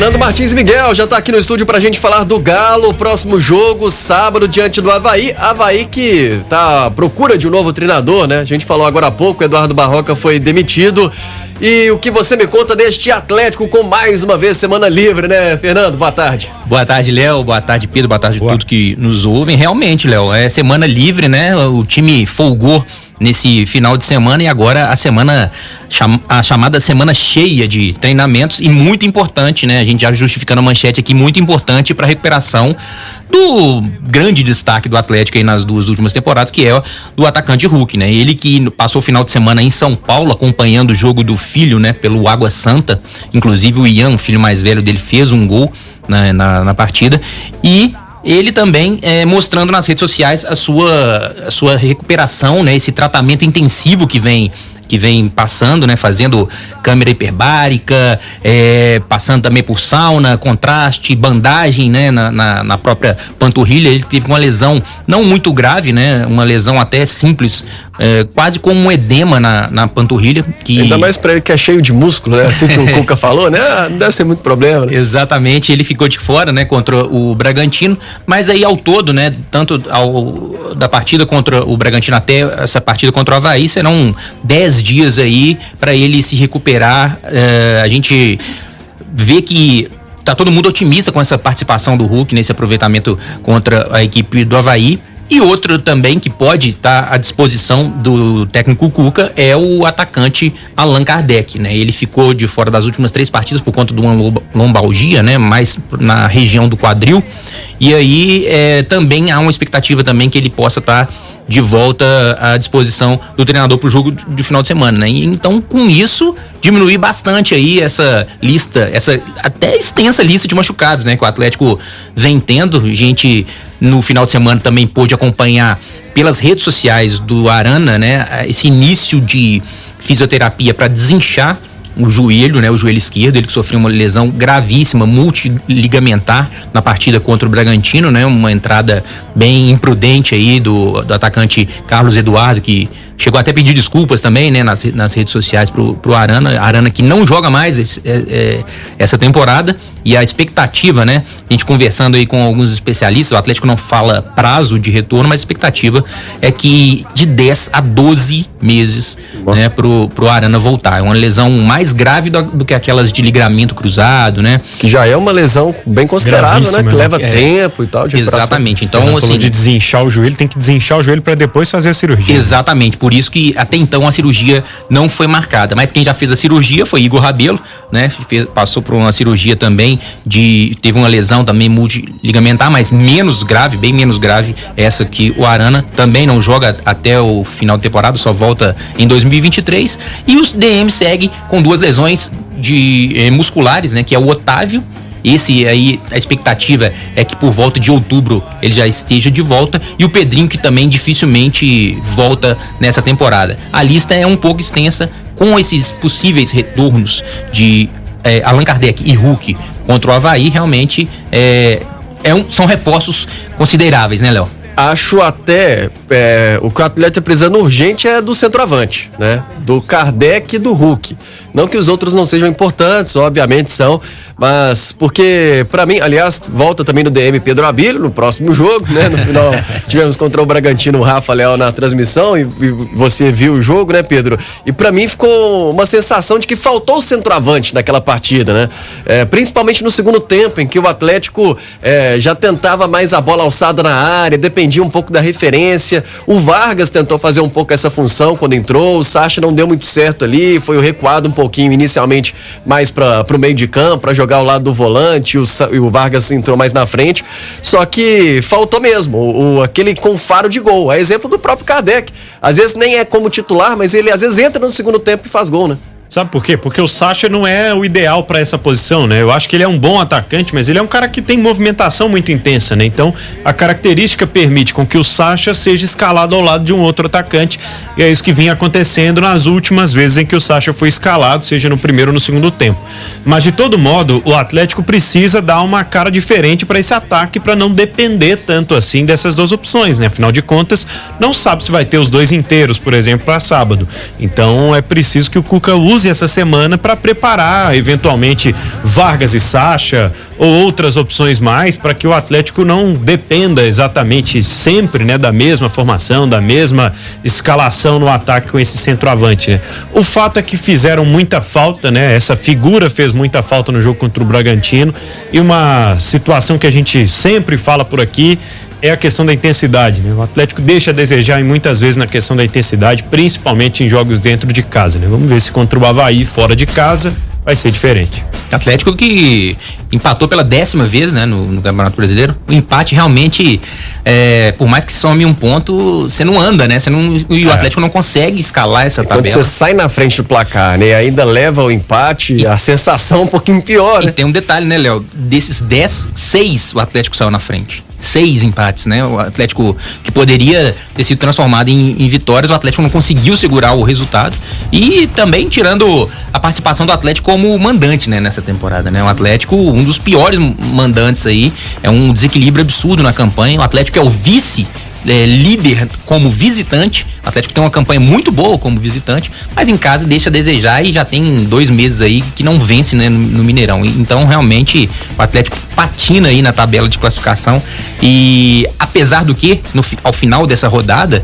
Fernando Martins Miguel já tá aqui no estúdio pra gente falar do Galo, próximo jogo, sábado, diante do Avaí. Avaí que tá à procura de um novo treinador, né? A gente falou agora há pouco, Eduardo Barroca foi demitido. E o que você me conta deste Atlético com mais uma vez semana livre, né, Fernando? Boa tarde. Boa tarde, Léo. Boa tarde, Pedro. Boa tarde a todos que nos ouvem. Realmente, Léo, é semana livre, né? O time folgou nesse final de semana e agora a chamada semana cheia de treinamentos e muito importante, né? A gente já justificando a manchete aqui, muito importante para a recuperação do grande destaque do Atlético aí nas duas últimas temporadas, que é do atacante Hulk, né? Ele que passou o final de semana em São Paulo acompanhando o jogo do filho, né? Pelo Água Santa, inclusive o Ian, o filho mais velho dele, fez um gol na partida e ele também mostrando nas redes sociais a sua recuperação, né? Esse tratamento intensivo que vem passando, né? Fazendo câmera hiperbárica, passando também por sauna, contraste, bandagem, né? Na própria panturrilha. Ele teve uma lesão não muito grave, né? Uma lesão até simples, quase como um edema na panturrilha. Ainda mais pra ele que é cheio de músculo, né? Assim que o Cuca falou, né? Não deve ser muito problema, né? Exatamente, ele ficou de fora, né? Contra o Bragantino, mas aí ao todo, né? Tanto da partida contra o Bragantino até essa partida contra o Avaí, serão 10 dias aí para ele se recuperar. A gente vê que tá todo mundo otimista com essa participação do Hulk nesse aproveitamento contra a equipe do Avaí. E outro também que pode estar à disposição do técnico Cuca é o atacante Allan Kardec, né? Ele ficou de fora das últimas 3 partidas por conta de uma lombalgia, né? Mais na região do quadril. E aí também há uma expectativa também que ele possa estar de volta à disposição do treinador para o jogo de final de semana, né? E então, com isso, diminuir bastante aí essa lista, essa até extensa lista de machucados, né? Que o Atlético vem tendo. A gente, no final de semana, também pôde acompanhar pelas redes sociais do Arana, né? Esse início de fisioterapia para desinchar o joelho, né? O joelho esquerdo, ele que sofreu uma lesão gravíssima, multiligamentar na partida contra o Bragantino, né? Uma entrada bem imprudente aí do atacante Carlos Eduardo, que chegou até a pedir desculpas também, né? Nas redes sociais pro Arana que não joga mais essa temporada. E a expectativa, né? A gente conversando aí com alguns especialistas, o Atlético não fala prazo de retorno, mas a expectativa é que de 10 a 12 meses, né, pro Arana voltar. É uma lesão mais grave do que aquelas de ligamento cruzado, né? Que já é uma lesão bem considerável, né? Que leva tempo e tal. Exatamente. Então, assim, de desinchar o joelho, tem que desinchar o joelho para depois fazer a cirurgia. Exatamente. Por isso que até então a cirurgia não foi marcada. Mas quem já fez a cirurgia foi Igor Rabelo, né? Passou por uma cirurgia também teve uma lesão também multiligamentar, mas menos grave, bem menos grave essa que o Arana também não joga até o final de temporada, só volta em 2023. E o DM segue com 2 lesões musculares, né? Que é o Otávio. Esse aí, a expectativa é que por volta de outubro ele já esteja de volta. E o Pedrinho, que também dificilmente volta nessa temporada. A lista é um pouco extensa com esses possíveis retornos de Allan Kardec e Hulk contra o Avaí. Realmente são reforços consideráveis, né, Léo? Acho até o que o Atlético está precisando urgente é do centroavante, né? Do Kardec e do Hulk. Não que os outros não sejam importantes, obviamente são, mas porque, pra mim, aliás, volta também no DM Pedro Abílio no próximo jogo, né? No final tivemos contra o Bragantino o Rafa Leal na transmissão e você viu o jogo, né, Pedro? E pra mim ficou uma sensação de que faltou o centroavante naquela partida, né? Principalmente no segundo tempo, em que o Atlético já tentava mais a bola alçada na área, dependia um pouco da referência. O Vargas tentou fazer um pouco essa função quando entrou, o Sacha não deu muito certo ali, foi recuado um pouquinho inicialmente mais pro meio de campo, para jogar ao lado do volante, e o Vargas entrou mais na frente, só que faltou mesmo aquele com faro de gol, a exemplo do próprio Kardec, às vezes nem é como titular, mas ele às vezes entra no segundo tempo e faz gol, né? Sabe por quê? Porque o Sacha não é o ideal para essa posição, né? Eu acho que ele é um bom atacante, mas ele é um cara que tem movimentação muito intensa, né? Então, a característica permite com que o Sacha seja escalado ao lado de um outro atacante, e é isso que vinha acontecendo nas últimas vezes em que o Sacha foi escalado, seja no primeiro ou no segundo tempo. Mas, de todo modo, o Atlético precisa dar uma cara diferente para esse ataque, para não depender tanto assim dessas 2 opções, né? Afinal de contas, não sabe se vai ter os 2 inteiros, por exemplo, para sábado. Então, é preciso que o Cuca use use essa semana para preparar eventualmente Vargas e Sacha ou outras opções mais, para que o Atlético não dependa exatamente sempre, né, da mesma formação, da mesma escalação no ataque com esse centroavante, né? O fato é que fizeram muita falta, né? Essa figura fez muita falta no jogo contra o Bragantino, e uma situação que a gente sempre fala por aqui é a questão da intensidade, né? O Atlético deixa a desejar e muitas vezes na questão da intensidade, principalmente em jogos dentro de casa, né? Vamos ver se contra o Avaí fora de casa vai ser diferente. Atlético que empatou pela 10ª vez, né, no Campeonato Brasileiro. O empate realmente, por mais que some um ponto, você não anda, né? E o Atlético não consegue escalar essa tabela. Quando você sai na frente do placar, né, e ainda leva o empate, a sensação é um pouquinho pior, né? E tem um detalhe, né, Léo? Desses 10, 6 o Atlético saiu na frente. 6 empates, né? O Atlético que poderia ter sido transformado em vitórias, o Atlético não conseguiu segurar o resultado. E também tirando a participação do Atlético como mandante, né, nessa temporada, né? O Atlético, um dos piores mandantes aí, é um desequilíbrio absurdo na campanha. O Atlético é o vice líder como visitante. O Atlético tem uma campanha muito boa como visitante, mas em casa deixa a desejar e já tem 2 meses aí que não vence, né, no Mineirão. Então realmente o Atlético patina aí na tabela de classificação, e apesar do que ao final dessa rodada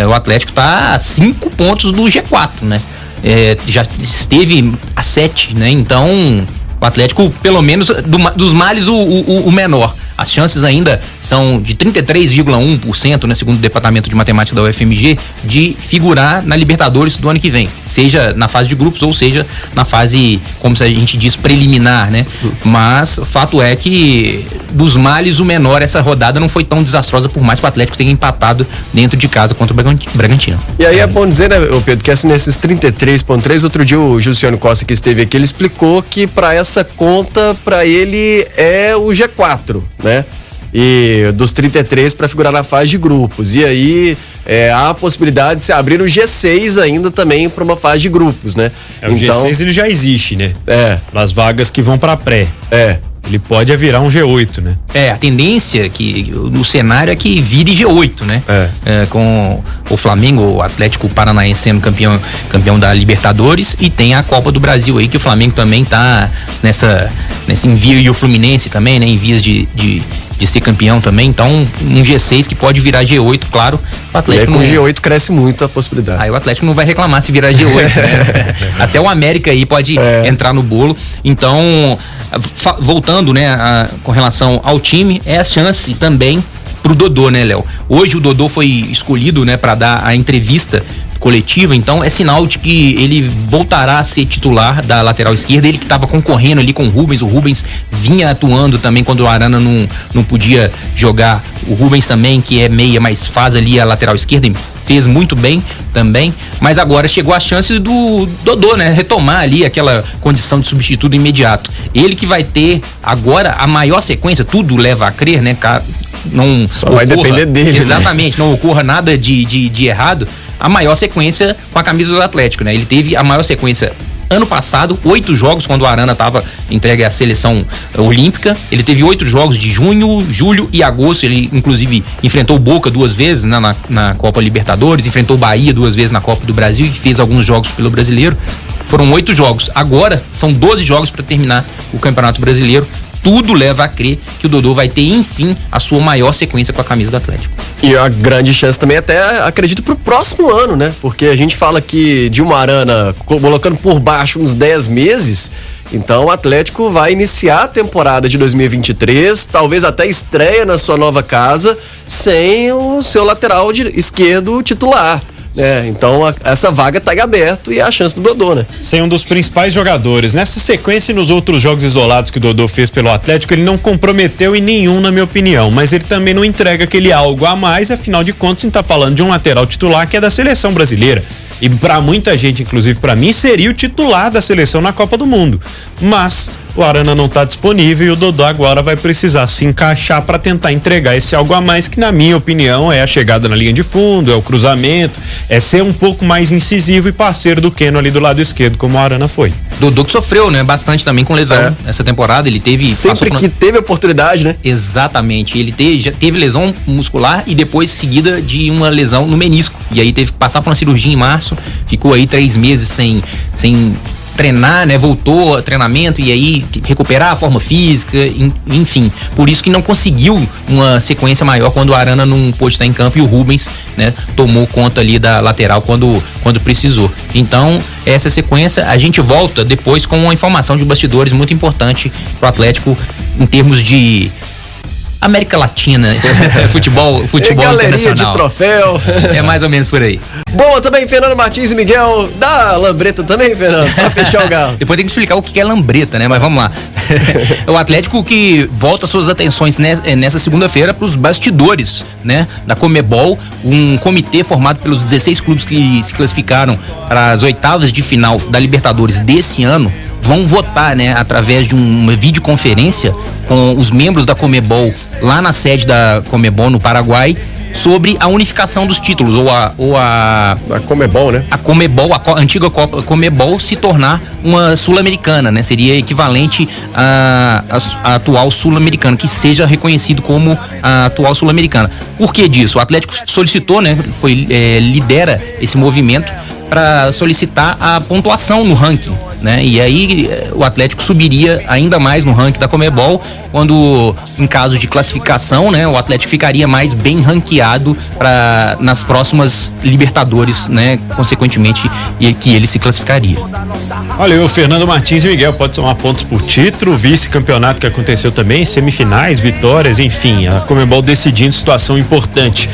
o Atlético tá a 5 pontos do G4, né? Já esteve a 7, né? Então o Atlético, pelo menos dos males o menor. As chances ainda são de 33,1%, né, segundo o Departamento de Matemática da UFMG, de figurar na Libertadores do ano que vem. Seja na fase de grupos ou seja na fase, como a gente diz, preliminar, né? Mas o fato é que dos males o menor, essa rodada não foi tão desastrosa, por mais que o Atlético tenha empatado dentro de casa contra o Bragantino. E aí é bom dizer, né, Pedro, que nesses 33,3, outro dia o Jussiano Costa, que esteve aqui, ele explicou que para essa conta, para ele é o G4, né? E dos 33 para figurar na fase de grupos. E aí há a possibilidade de se abrir o G6 ainda também para uma fase de grupos, né? O G6 ele já existe, né? Para as vagas que vão para pré. Ele pode virar um G8, né? A tendência no cenário é que vire G8, né? Com o Flamengo, o Atlético Paranaense sendo campeão da Libertadores, e tem a Copa do Brasil aí, que o Flamengo também tá nesse envio, e o Fluminense também, né? Em vias de ser campeão também. Então um G6 que pode virar G8, claro. O Atlético com G8 cresce muito a possibilidade. Aí o Atlético não vai reclamar se virar G8, né? Até o América aí pode entrar no bolo. Então, voltando, né, com relação ao time, é a chance também pro Dodô, né, Léo? Hoje o Dodô foi escolhido, né, para dar a entrevista coletiva, então é sinal de que ele voltará a ser titular da lateral esquerda. Ele que estava concorrendo ali com o Rubens vinha atuando também quando o Arana não podia jogar. O Rubens também, que é meia, mas faz ali a lateral esquerda, fez muito bem também, mas agora chegou a chance do Dodô, né, retomar ali aquela condição de substituto imediato. Ele que vai ter agora a maior sequência, tudo leva a crer, né, não só vai depender dele, exatamente, né? Não ocorra nada de errado, a maior sequência com a camisa do Atlético, né? Ele teve a maior sequência ano passado, 8 jogos, quando o Arana estava entregue à seleção olímpica. Ele teve 8 jogos de junho, julho e agosto. Ele inclusive enfrentou o Boca 2 vezes, né, na Copa Libertadores, enfrentou o Bahia 2 vezes na Copa do Brasil e fez alguns jogos pelo Brasileiro. Foram 8 jogos. Agora são 12 jogos para terminar o Campeonato Brasileiro. Tudo leva a crer que o Dodô vai ter, enfim, a sua maior sequência com a camisa do Atlético. E a grande chance também, até acredito, pro próximo ano, né? Porque a gente fala que de uma Arana colocando por baixo uns 10 meses, então o Atlético vai iniciar a temporada de 2023, talvez até estreia na sua nova casa, sem o seu lateral esquerdo titular. Então essa vaga tá em aberto e é a chance do Dodô, né? Sem um dos principais jogadores. Nessa sequência e nos outros jogos isolados que o Dodô fez pelo Atlético, ele não comprometeu em nenhum, na minha opinião, mas ele também não entrega aquele algo a mais. Afinal de contas, a gente tá falando de um lateral titular que é da seleção brasileira. E para muita gente, inclusive para mim, seria o titular da seleção na Copa do Mundo. Mas o Arana não tá disponível e o Dodô agora vai precisar se encaixar para tentar entregar esse algo a mais, que na minha opinião é a chegada na linha de fundo, é o cruzamento, é ser um pouco mais incisivo e parceiro do Keno ali do lado esquerdo, como o Arana foi. Dodô que sofreu, né, bastante também com lesão essa temporada, ele teve... Sempre que teve oportunidade, né? Exatamente, ele já teve lesão muscular e depois seguida de uma lesão no menisco, e aí teve que passar por uma cirurgia em março, ficou aí 3 meses sem treinar, né? Voltou a treinamento e aí recuperar a forma física, enfim. Por isso que não conseguiu uma sequência maior quando o Arana não pôde estar em campo e o Rubens, né, tomou conta ali da lateral quando precisou. Então, essa sequência, a gente volta depois com uma informação de bastidores muito importante pro Atlético em termos de América Latina, futebol galeria internacional. De troféu. É mais ou menos por aí. Boa também, Fernando Martins e Miguel. Dá lambreta também, Fernando, pra fechar o galo. Depois tem que explicar o que é lambreta, né? Mas vamos lá. O Atlético que volta suas atenções nessa segunda-feira para os bastidores, né, da Comebol, um comitê formado pelos 16 clubes que se classificaram para as oitavas de final da Libertadores desse ano. Vão votar, né, através de uma videoconferência com os membros da Comebol lá na sede da Comebol no Paraguai sobre a unificação dos títulos ou a Comebol, né? A Comebol, a antiga Comebol se tornar uma sul-americana, né? Seria equivalente à atual sul-americana, que seja reconhecido como a atual sul-americana. Por que disso? O Atlético solicitou, né? Lidera esse movimento para solicitar a pontuação no ranking, né? E aí o Atlético subiria ainda mais no ranking da Comebol, quando em caso de classificação, né, o Atlético ficaria mais bem ranqueado nas próximas Libertadores, né, consequentemente, e que ele se classificaria. Olha, o Fernando Martins e Miguel pode somar pontos por título, vice-campeonato que aconteceu também, semifinais, vitórias, enfim, a Comebol decidindo situação importante.